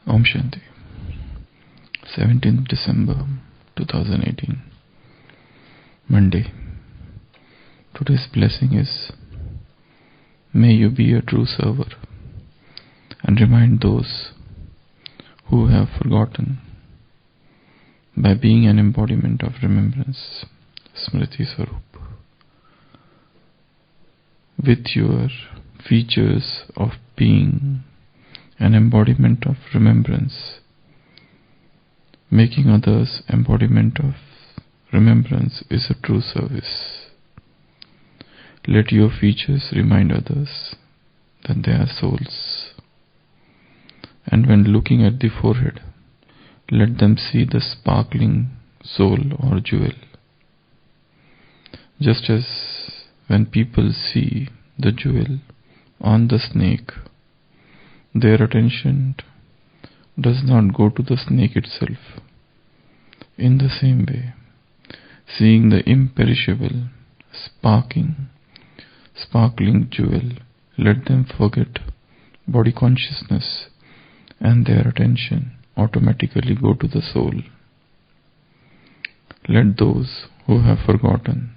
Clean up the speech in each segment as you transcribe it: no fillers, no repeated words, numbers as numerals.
Om Shanti. 17th December 2018, Monday. Today's blessing is, may you be a true server and remind those who have forgotten by being an embodiment of remembrance, Smriti Swarup. With your features of being an embodiment of remembrance, making others embodiment of remembrance is a true service. Let your features remind others that they are souls. And when looking at the forehead, let them see the sparkling soul or jewel. Just as when people see the jewel on the snake, their attention does not go to the snake itself. In the same way, seeing the imperishable, sparkling jewel, let them forget body consciousness and their attention automatically go to the soul. Let those who have forgotten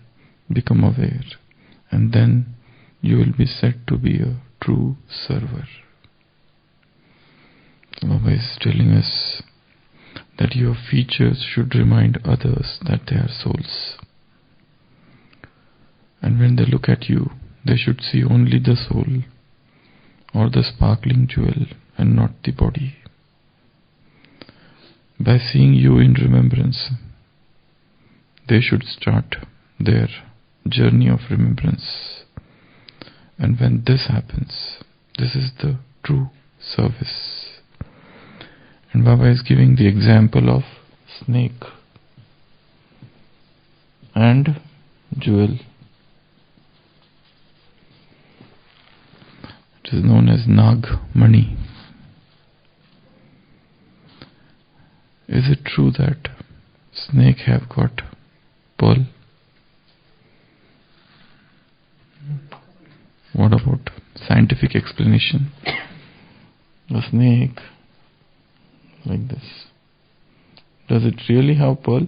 become aware, and then you will be said to be a true server. Baba is telling us that your features should remind others that they are souls. And when they look at you, they should see only the soul or the sparkling jewel and not the body. By seeing you in remembrance, they should start their journey of remembrance. And when this happens, this is the true service. And Baba is giving the example of snake and jewel. It is known as Nag Mani. Is it true that snake have got pearl? What about scientific explanation? A snake like this, does it really have pearl?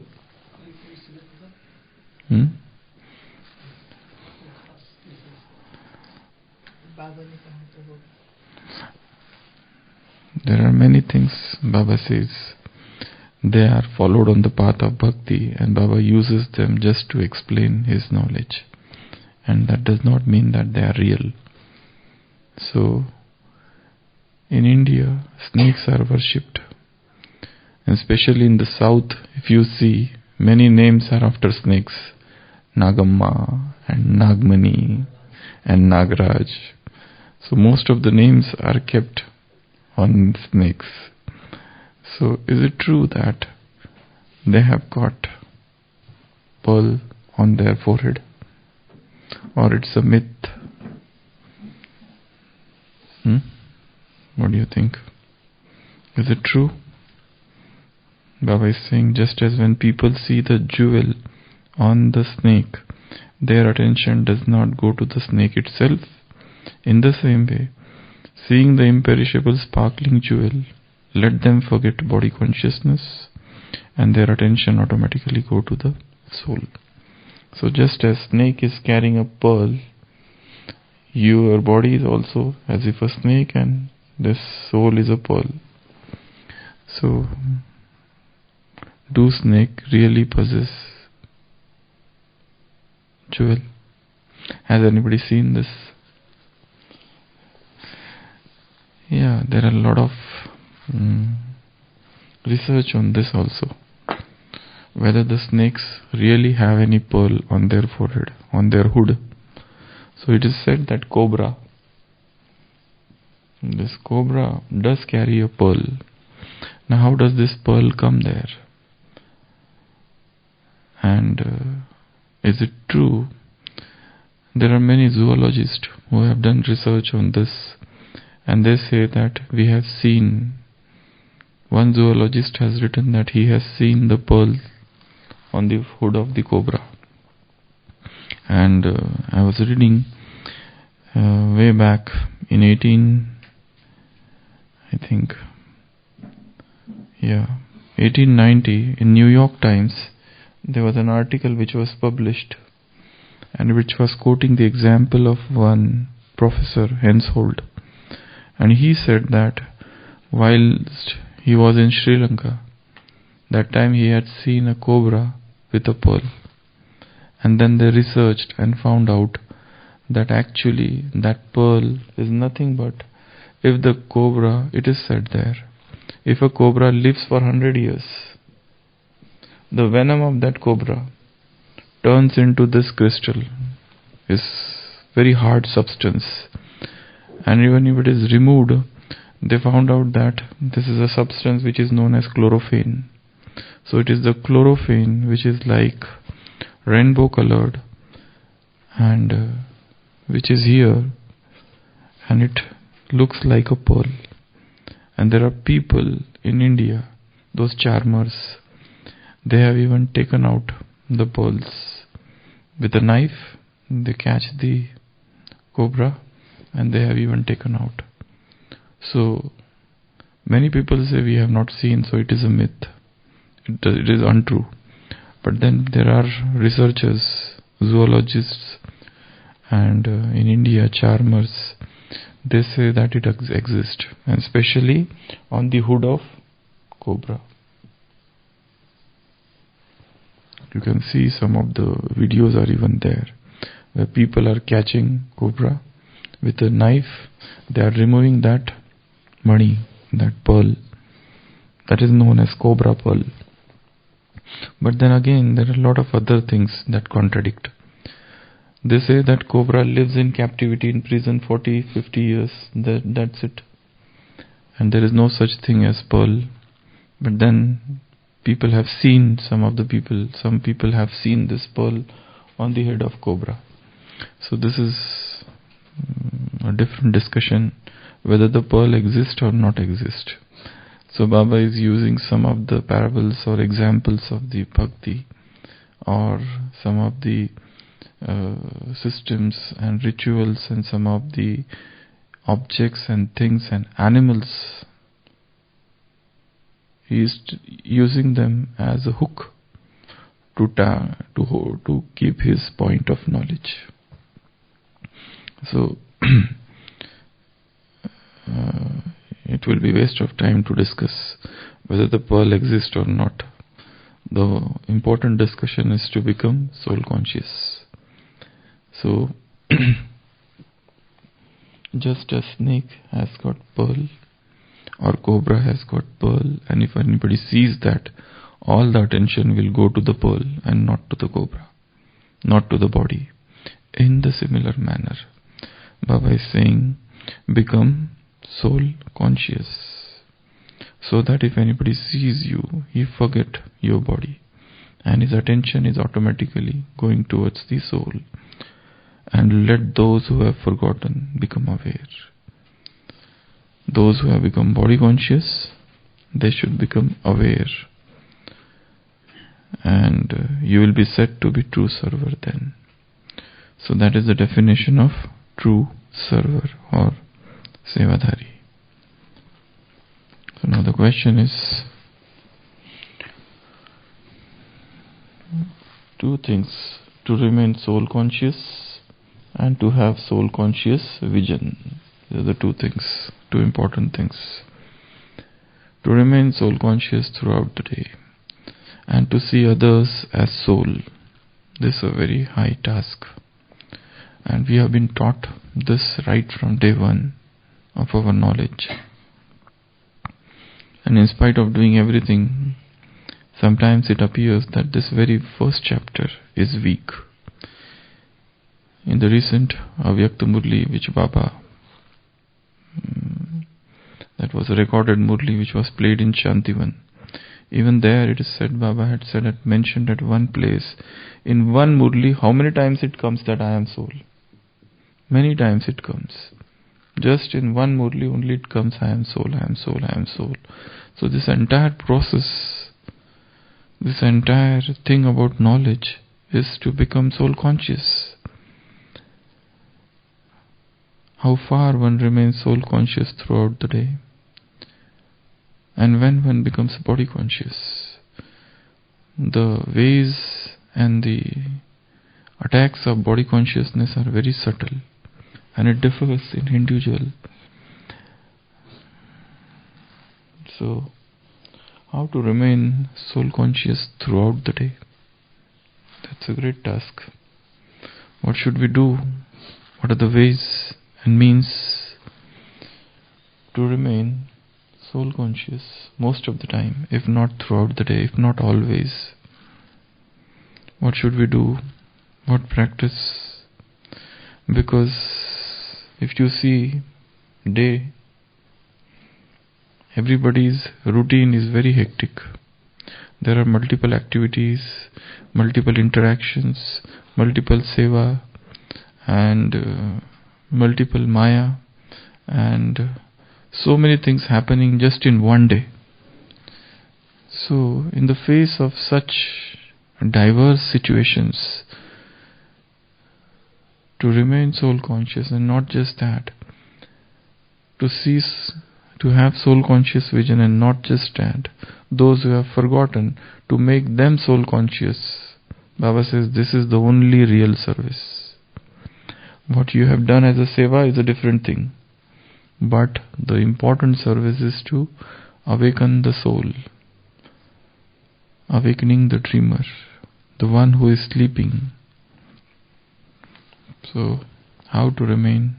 There are many things Baba says. They are followed on the path of bhakti, and Baba uses them just to explain his knowledge. And that does not mean that they are real. So, in India, snakes are worshipped. And especially in the south, if you see, many names are after snakes. Nagamma and Nagmani and Nagraj. So most of the names are kept on snakes. So is it true that they have got pearl on their forehead? Or it's a myth? What do you think? Is it true? Baba is saying, just as when people see the jewel on the snake, their attention does not go to the snake itself. In the same way, seeing the imperishable sparkling jewel, let them forget body consciousness and their attention automatically go to the soul. So just as snake is carrying a pearl, your body is also as if a snake and this soul is a pearl. So, do snake really possess jewel? Has anybody seen this? Yeah, there are a lot of research on this also. Whether the snakes really have any pearl on their forehead, on their hood. So it is said that this cobra does carry a pearl. Now how does this pearl come there? And is it true? There are many zoologists who have done research on this, and they say that we have seen, one zoologist has written that he has seen the pearl on the hood of the cobra. And I was reading way back in Yeah, 1890 in New York Times, there was an article which was published and which was quoting the example of one Professor Hensoldt. And he said that whilst he was in Sri Lanka, that time he had seen a cobra with a pearl. And then they researched and found out that actually that pearl is nothing but, if the cobra, it is said there, if a cobra lives for 100 years, the venom of that cobra turns into this crystal, is very hard substance, and even if it is removed, they found out that this is a substance which is known as chlorophane. So it is the chlorophane which is like rainbow colored and which is here, and it looks like a pearl. And there are people in India, those charmers, they have even taken out the pearls with a knife. They catch the cobra and they have even taken out. So many people say we have not seen, so it is a myth, it is untrue. But then there are researchers, zoologists, and in India, charmers, they say that it exists, and especially on the hood of cobra. You can see some of the videos are even there, where people are catching cobra with a knife. They are removing that mani, that pearl, that is known as cobra pearl. But then again, there are a lot of other things that contradict. They say that cobra lives in captivity in prison 40, 50 years. That's it. And there is no such thing as pearl. But then people have seen, some people have seen this pearl on the head of cobra. So this is a different discussion, whether the pearl exists or not exist. So Baba is using some of the parables or examples of the bhakti, or some of the systems and rituals, and some of the objects and things and animals. He is using them as a hook to keep his point of knowledge. So it will be waste of time to discuss whether the pearl exists or not. The important discussion is to become soul conscious. So just as snake has got pearl, or cobra has got pearl, and if anybody sees that, all the attention will go to the pearl and not to the cobra, not to the body. In the similar manner, Baba is saying, become soul conscious, so that if anybody sees you, he forget your body, and his attention is automatically going towards the soul. And let those who have forgotten become aware. Those who have become body conscious, they should become aware. And you will be said to be true server then. So that is the definition of true server or sevadhari. So now the question is, two things: to remain soul conscious and to have soul conscious vision. These are the two things, two important things. To remain soul conscious throughout the day and to see others as soul. This is a very high task. And we have been taught this right from day one of our knowledge. And in spite of doing everything, sometimes it appears that this very first chapter is weak. In the recent Avyakta Murli, which Baba, that was a recorded Murli which was played in Shantivan, even there it is said, Baba had said, had mentioned at one place, in one Murli, how many times it comes that I am soul? Many times it comes. Just in one Murli only it comes, I am soul, I am soul, I am soul. So this entire process, this entire thing about knowledge is to become soul conscious. How far one remains soul conscious throughout the day? And when one becomes body conscious, the ways and the attacks of body consciousness are very subtle, and it differs in individual. So, how to remain soul conscious throughout the day? That's a great task. What should we do? What are the ways and means to remain soul conscious most of the time, if not throughout the day, if not always? What should we do? What practice? Because if you see day, everybody's routine is very hectic. There are multiple activities, multiple interactions, multiple seva, and multiple maya, and so many things happening just in one day. So, in the face of such diverse situations, to remain soul conscious, and not just that, to have soul conscious vision, and not just that, those who have forgotten, to make them soul conscious. Baba says this is the only real service. What you have done as a seva is a different thing, but the important service is to awaken the soul, awakening the dreamer, the one who is sleeping. So, how to remain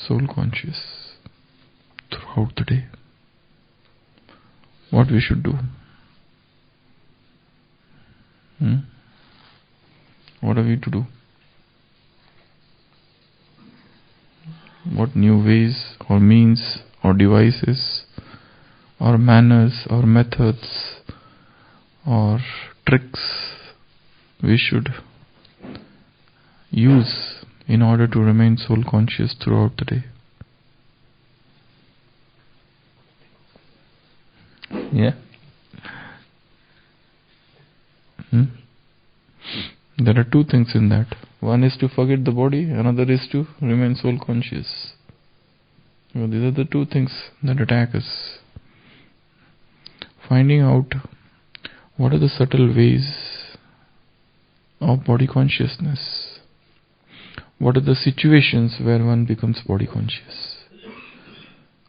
soul conscious throughout the day? What we should do? What are we to do? What new ways or means or devices or manners or methods or tricks we should use in order to remain soul conscious throughout the day? Yeah. There are two things in that. One is to forget the body, another is to remain soul conscious. So these are the two things that attack us. Finding out what are the subtle ways of body consciousness. What are the situations where one becomes body conscious?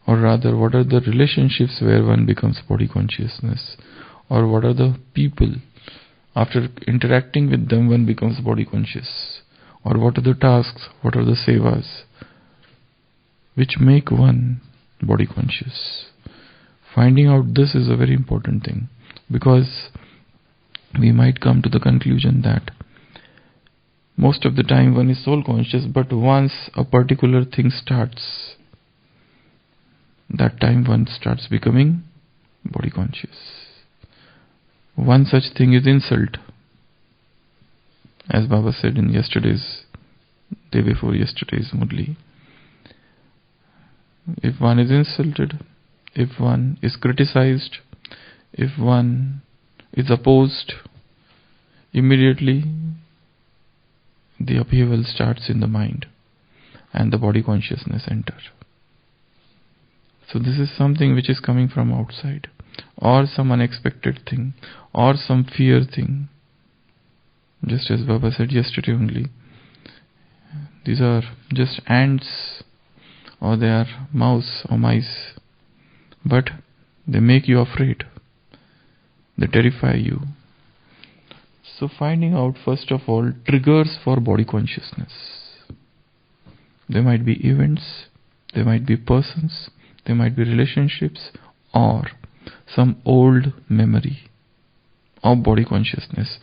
Or rather, what are the relationships where one becomes body consciousness? Or what are the people, after interacting with them, one becomes body conscious? Or what are the tasks, what are the sevas which make one body conscious? Finding out this is a very important thing, because we might come to the conclusion that most of the time one is soul conscious, but once a particular thing starts, that time one starts becoming body conscious. One such thing is insult. As Baba said in day before yesterday's Murli, if one is insulted, if one is criticized, if one is opposed, immediately the upheaval starts in the mind and the body consciousness enters. So this is something which is coming from outside, or some unexpected thing, or some fear thing. Just as Baba said yesterday only, these are just ants, or they are mouse or mice, but they make you afraid. They terrify you. So finding out first of all triggers for body consciousness. There might be events, there might be persons, there might be relationships, or some old memory of body consciousness.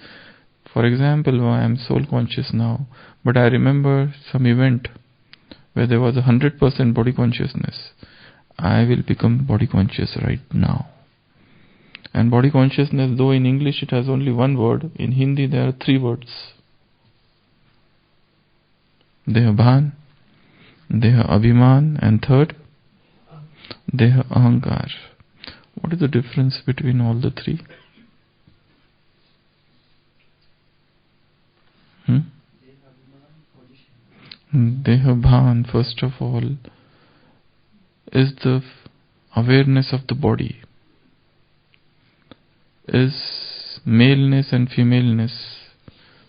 For example, I am soul conscious now, but I remember some event where there was 100% body consciousness. I will become body conscious right now. And body consciousness, though in English it has only one word, in Hindi there are three words. Deha Bhan, Deha Abhiman, and third, Deha Ahankar. What is the difference between all the three? Deha Bhan, first of all, is the awareness of the body is maleness and femaleness,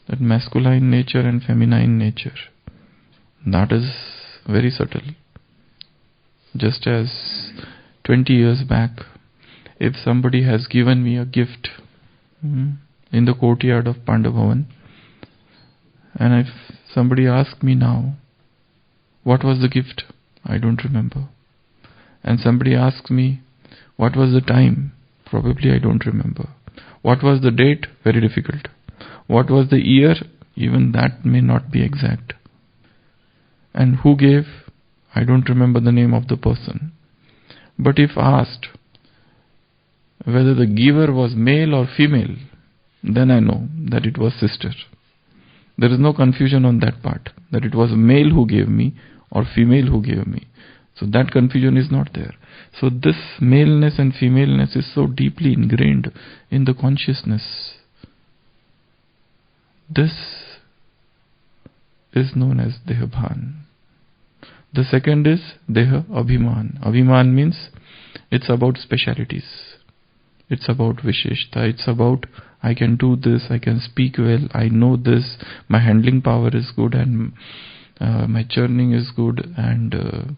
that masculine nature and feminine nature. That is very subtle. Just as 20 years back, if somebody has given me a gift in the courtyard of Pandavavan, and if somebody asks me now, what was the gift? I don't remember. And somebody asks me, what was the time? Probably I don't remember. What was the date? Very difficult. What was the year? Even that may not be exact. And who gave? I don't remember the name of the person. But if asked whether the giver was male or female, then I know that it was sister. There is no confusion on that part, that it was a male who gave me or female who gave me. So that confusion is not there. So this maleness and femaleness is so deeply ingrained in the consciousness. This is known as Dehabhan. The second is Deha Abhiman. Abhiman means it's about specialities. It's about Visheshta. It's about I can do this, I can speak well, I know this, my handling power is good, and my churning is good, and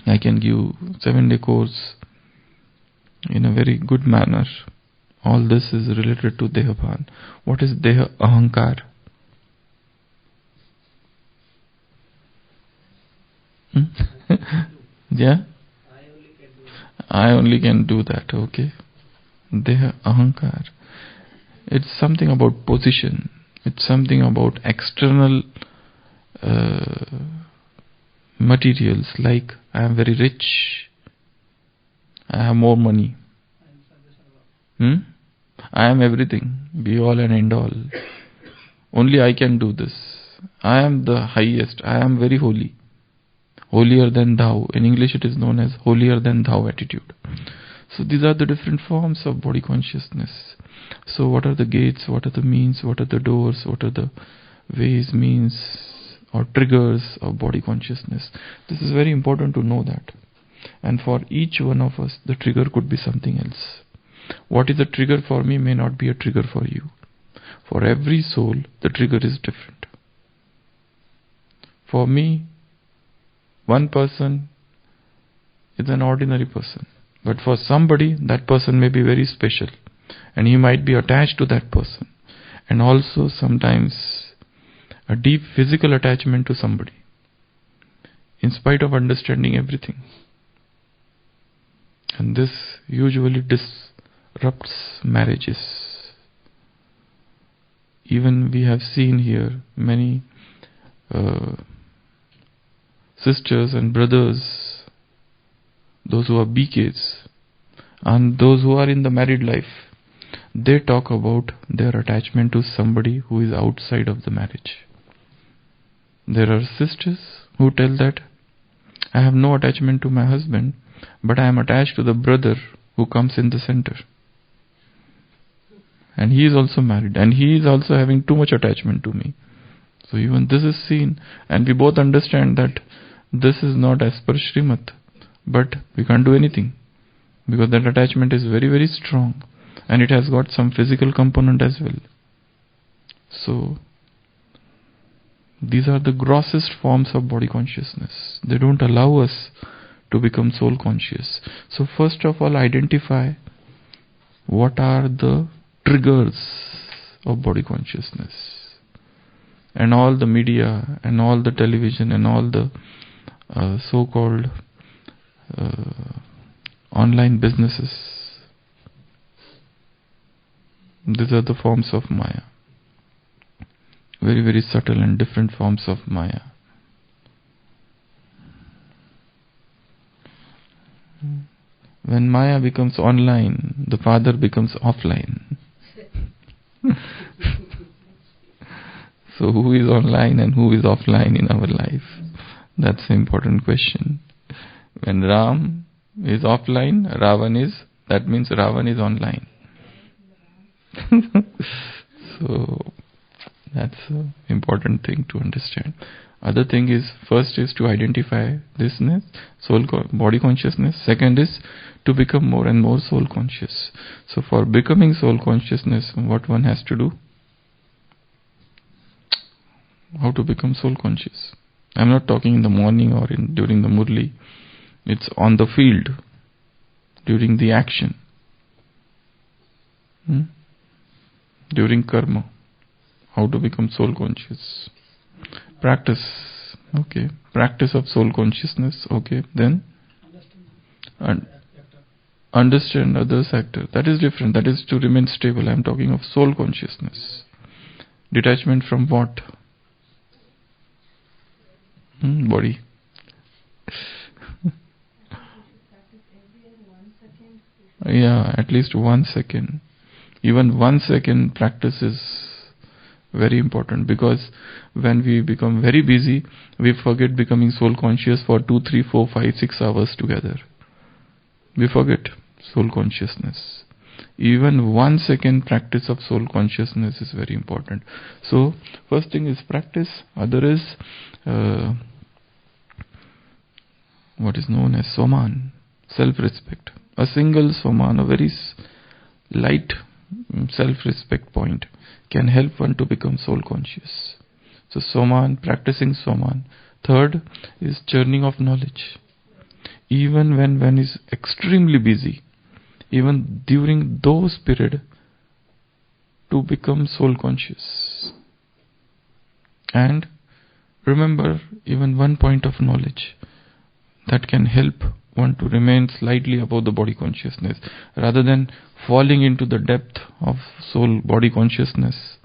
I can give 7-day course in a very good manner. All this is related to Dehabhan. What is Deha Ahankar? Yeah? I only can do that, okay. Deha Ahankar. It's something about position. It's something about external materials, like I am very rich, I have more money. I am everything, be all and end all. Only I can do this. I am the highest, I am very holy. Holier than thou. In English it is known as holier than thou attitude. So these are the different forms of body consciousness. So what are the gates, what are the means, what are the doors, what are the ways, means or triggers of body consciousness? This is very important to know that. And for each one of us, the trigger could be something else. What is a trigger for me may not be a trigger for you. For every soul, the trigger is different. For me, one person is an ordinary person. But for somebody, that person may be very special. And he might be attached to that person. And also sometimes a deep physical attachment to somebody, in spite of understanding everything. And this usually disrupts marriages. Even we have seen here many sisters and brothers, those who are BKs, and those who are in the married life, they talk about their attachment to somebody who is outside of the marriage. There are sisters who tell that I have no attachment to my husband, but I am attached to the brother who comes in the center. And he is also married, and he is also having too much attachment to me. So even this is seen, and we both understand that this is not as per Srimad, but we can't do anything, because that attachment is very, very strong, and it has got some physical component as well. So these are the grossest forms of body consciousness. They don't allow us to become soul conscious. So first of all, identify what are the triggers of body consciousness. And all the media and all the television and all the so-called online businesses, these are the forms of Maya. Very, very subtle and different forms of Maya. When Maya becomes online, the father becomes offline. So who is online and who is offline in our life? That's an important question. When Ram is offline, that means Ravan is online. So that's an important thing to understand. Other thing is, first is to identify thisness, body consciousness. Second is to become more and more soul conscious. So for becoming soul consciousness, what one has to do? How to become soul conscious? I'm not talking in the morning or during the murli. It's on the field, during the action, during karma. How to become soul conscious? Practice. Okay. Practice of soul consciousness. Okay. Then understand others' actor. That is different. That is to remain stable. I'm talking of soul consciousness. Detachment from what? Body. Yeah, at least 1 second. Even 1 second practice is very important, because when we become very busy, we forget becoming soul conscious for 2, 3, 4, 5, 6 hours together. We forget soul consciousness. Even 1 second practice of soul consciousness is very important. So, first thing is practice. Other is what is known as soman, self-respect. A single soman, a very light self-respect point, can help one to become soul conscious. So soman, practicing soman. Third is churning of knowledge. Even when one is extremely busy, even during those periods, to become soul conscious. And remember even one point of knowledge that can help one to remain slightly above the body consciousness, rather than falling into the depth of soul body consciousness.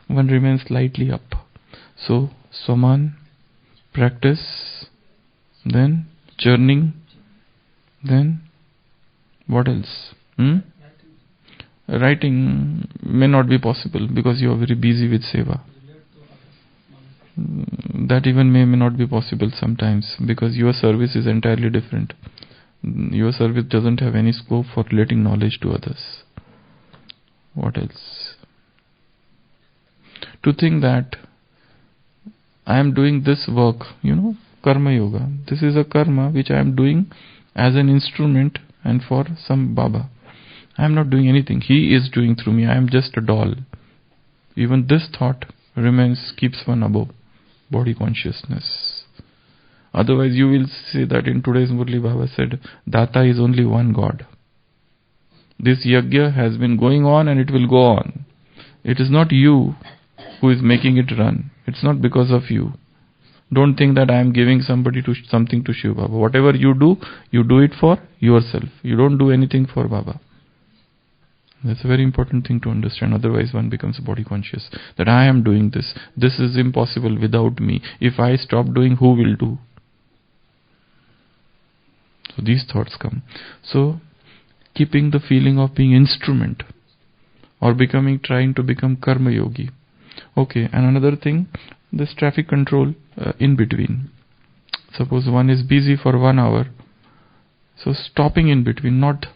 One remains slightly up. So soman, practice, then churning, then what else? Writing may not be possible because you are very busy with seva. That even may not be possible sometimes, because your service is entirely different. Your service doesn't have any scope for relating knowledge to others. What else? To think that I am doing this work, karma yoga. This is a karma which I am doing as an instrument and for some Baba. I am not doing anything. He is doing through me. I am just a doll. Even this thought keeps one above body consciousness. Otherwise you will see that in today's Murli Baba said, Data is only one God. This yajna has been going on and it will go on. It is not you who is making it run. It's not because of you. Don't think that I am giving something to Shiva Baba. Whatever you do it for yourself. You don't do anything for Baba. That's a very important thing to understand. Otherwise one becomes body conscious. That I am doing this. This is impossible without me. If I stop doing, who will do? So these thoughts come. So keeping the feeling of being instrument, or trying to become karma yogi. Okay, and another thing, this traffic control in between. Suppose one is busy for 1 hour. So stopping in between, not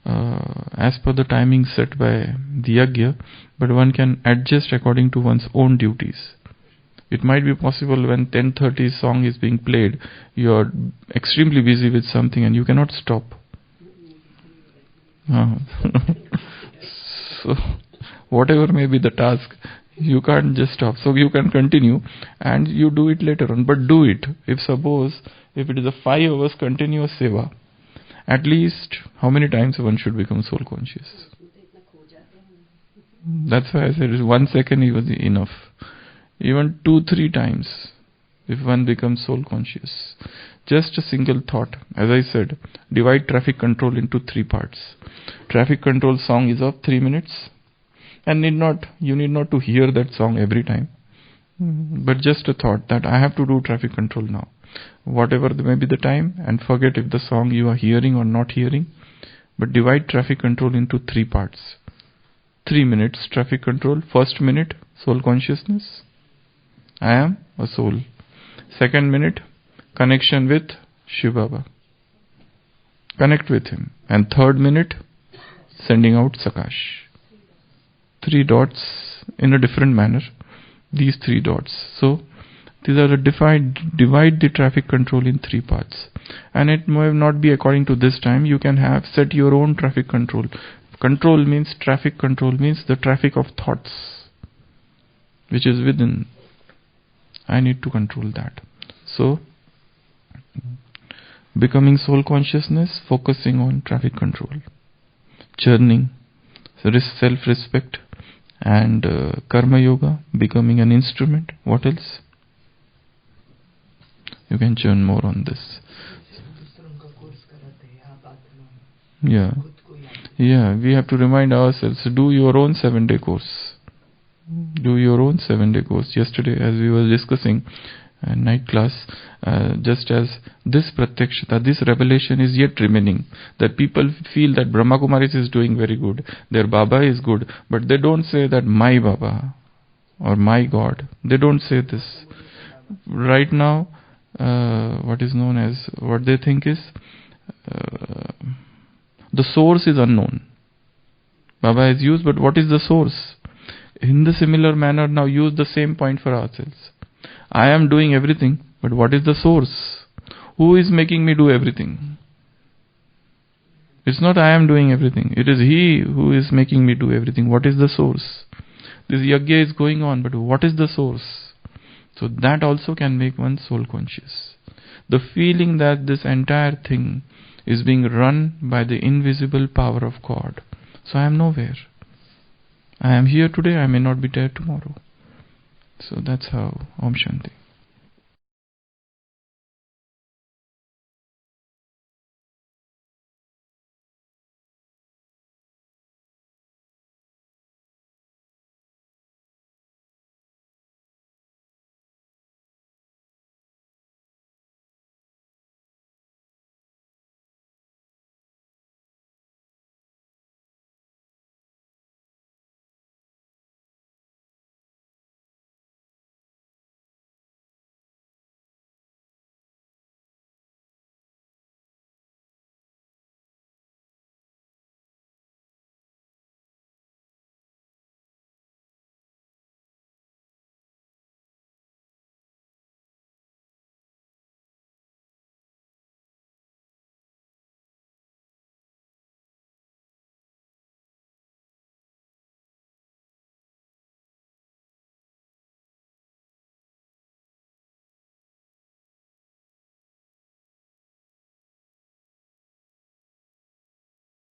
as per the timing set by the yajna, but one can adjust according to one's own duties. It might be possible when 10:30 song is being played, you are extremely busy with something and you cannot stop. So whatever may be the task, you can't just stop. So you can continue and you do it later on, but do it. If it is a 5 hours continuous seva, at least how many times one should become soul conscious? That's why I said 1 second was enough. Even 2-3 times if one becomes soul conscious. Just a single thought. As I said, divide traffic control into 3 parts. Traffic control song is of 3 minutes. And you need not to hear that song every time. But just a thought that I have to do traffic control now. Whatever may be the time, and forget if the song you are hearing or not hearing. But divide traffic control into 3 parts. 3 minutes traffic control. First minute, soul consciousness. I am a soul. Second minute, connection with Shiva Baba. Connect with him. And third minute, sending out Sakash. 3 dots in a different manner. These 3 dots. So, These are the divide the traffic control in 3 parts. And it may not be according to this time. You can have set your own traffic control. Traffic control means the traffic of thoughts, which is within. I need to control that. So, becoming soul consciousness, focusing on traffic control. Churning, self-respect, and karma yoga, becoming an instrument. What else? You can churn more on this. Yeah, we have to remind ourselves, do your own 7-day course. Do your own 7-day course. Yesterday, as we were discussing, night class, just as this pratyakshata, this revelation is yet remaining, that people feel that Brahma Kumaris is doing very good, their Baba is good, but they don't say that my Baba or my God. They don't say this. Right now, what they think is, the source is unknown. Baba is used, but what is the source? In the similar manner, now use the same point for ourselves. I am doing everything, but what is the source? Who is making me do everything? It's not I am doing everything. It is He who is making me do everything. What is the source? This yajna is going on, but what is the source? So that also can make one soul conscious. The feeling that this entire thing is being run by the invisible power of God. So I am nowhere. I am here today, I may not be there tomorrow. So that's how Om Shanti.